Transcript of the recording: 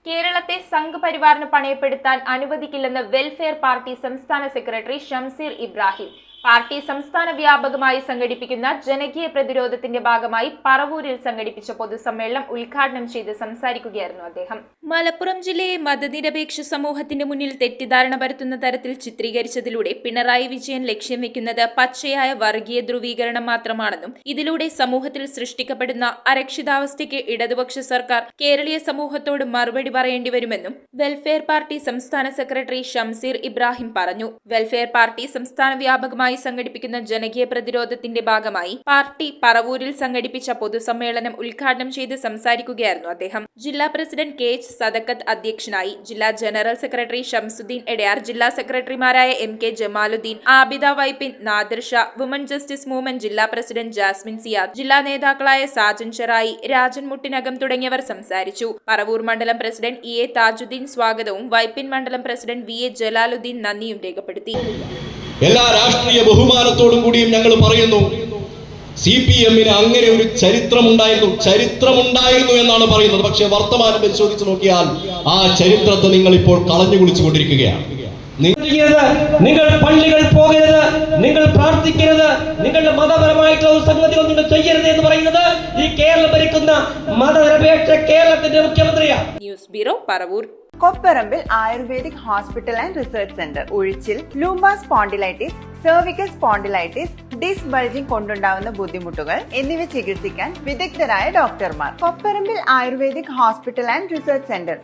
കേരളത്തെ സംഘ് പരിവാറിന് പണയപ്പെടുത്താൻ അനുവദിക്കില്ലെന്ന് welfare party സംസ്ഥാന സെക്രട്ടറി ഷംസീർ ഇബ്രാഹിം. പാർട്ടി സംസ്ഥാന വ്യാപകമായി സംഘടിപ്പിക്കുന്ന ജനകീയ പ്രതിരോധത്തിന്റെ ഭാഗമായി പറവൂരിൽ സംഘടിപ്പിച്ച പൊതുസമ്മേളനം ഉദ്ഘാടനം ചെയ്ത് സംസാരിക്കുകയായിരുന്നു അദ്ദേഹം. മലപ്പുറം ജില്ലയെ മതനിരപേക്ഷ സമൂഹത്തിന്റെ മുന്നിൽ തെറ്റിദ്ധാരണ പരത്തുന്ന തരത്തിൽ ചിത്രീകരിച്ചതിലൂടെ പിണറായി വിജയൻ ലക്ഷ്യം വെക്കുന്നത് പച്ചയായ വർഗീയ ധ്രുവീകരണം മാത്രമാണെന്നും ഇതിലൂടെ സമൂഹത്തിൽ സൃഷ്ടിക്കപ്പെടുന്ന അരക്ഷിതാവസ്ഥയ്ക്ക് ഇടതുപക്ഷ സർക്കാർ കേരളീയ സമൂഹത്തോട് മറുപടി പറയേണ്ടി വരുമെന്നും വെൽഫെയർ പാർട്ടി സംസ്ഥാന സെക്രട്ടറി ഷംസീർ ഇബ്രാഹിം പറഞ്ഞു. വെൽഫെയർ പാർട്ടി സംസ്ഥാന വ്യാപകമായി സംഘടിപ്പിക്കുന്ന ജനകീയ പ്രതിരോധത്തിന്റെ ഭാഗമായി പാർട്ടി പറവൂരിൽ സംഘടിപ്പിച്ച പൊതുസമ്മേളനം ഉദ്ഘാടനം ചെയ്ത് സംസാരിക്കുകയായിരുന്നു അദ്ദേഹം. ജില്ലാ പ്രസിഡന്റ് കെ എച്ച് സദക്കത്ത് അധ്യക്ഷനായി. ജില്ലാ ജനറൽ സെക്രട്ടറി ഷംസുദ്ദീൻ എടയാർ, ജില്ലാ സെക്രട്ടറിമാരായ M K Jamaluddin, Abida Vypin, Nadir Shah, woman justice movement ജില്ലാ പ്രസിഡന്റ് ജാസ്മിൻ സിയാദ്, ജില്ലാ നേതാക്കളായ സാജൻ ചെറായി, രാജൻ മുട്ടിനകം തുടങ്ങിയവർ സംസാരിച്ചു. പറവൂർ മണ്ഡലം പ്രസിഡന്റ് ഇ എ താജുദ്ദീൻ സ്വാഗതവും വൈപ്പിൻ മണ്ഡലം പ്രസിഡന്റ് വി എ ജലാലുദ്ദീൻ നന്ദിയും രേഖപ്പെടുത്തി. എല്ലാ രാഷ്ട്രീയ ബഹുമാനത്തോടും കൂടിയും ഞങ്ങൾ പറയുന്നു, CPM-ന് അങ്ങനെ ഒരു ചരിത്രമുണ്ടായിരുന്നു എന്നാണ് പറയുന്നത്. പക്ഷെ വർത്തമാനം പരിശോധിച്ച് നോക്കിയാൽ ആ ചരിത്രത്തെ നിങ്ങൾ ഇപ്പോൾ കളഞ്ഞു കുളിച്ചുകൊണ്ടിരിക്കുകയാണ്. നിങ്ങൾ പള്ളികൾ പോകരുത്, നിങ്ങൾ പ്രാർത്ഥിക്കരുത്, നിങ്ങളുടെ മതപരമായിട്ടുള്ള സംഗതികൾ നിങ്ങൾ ചെയ്യരുത് എന്ന് പറയുന്നത് ഈ കേരളം ഭരിക്കുന്ന മതനിരപേക്ഷ കേരളത്തിന്റെ മുഖ്യമന്ത്രിയാണ്. News bureau, Paravur. Kopparambil ayurvedic hospital and research centre. ഉഴിച്ചിൽ, lumbar spondylitis, cervical spondylitis, disc bulging കൊണ്ടുണ്ടാവുന്ന ബുദ്ധിമുട്ടുകൾ എന്നിവ ചികിത്സിക്കാൻ വിദഗ്ധരായ ഡോക്ടർമാർ. Kopparambil ayurvedic hospital and research centre.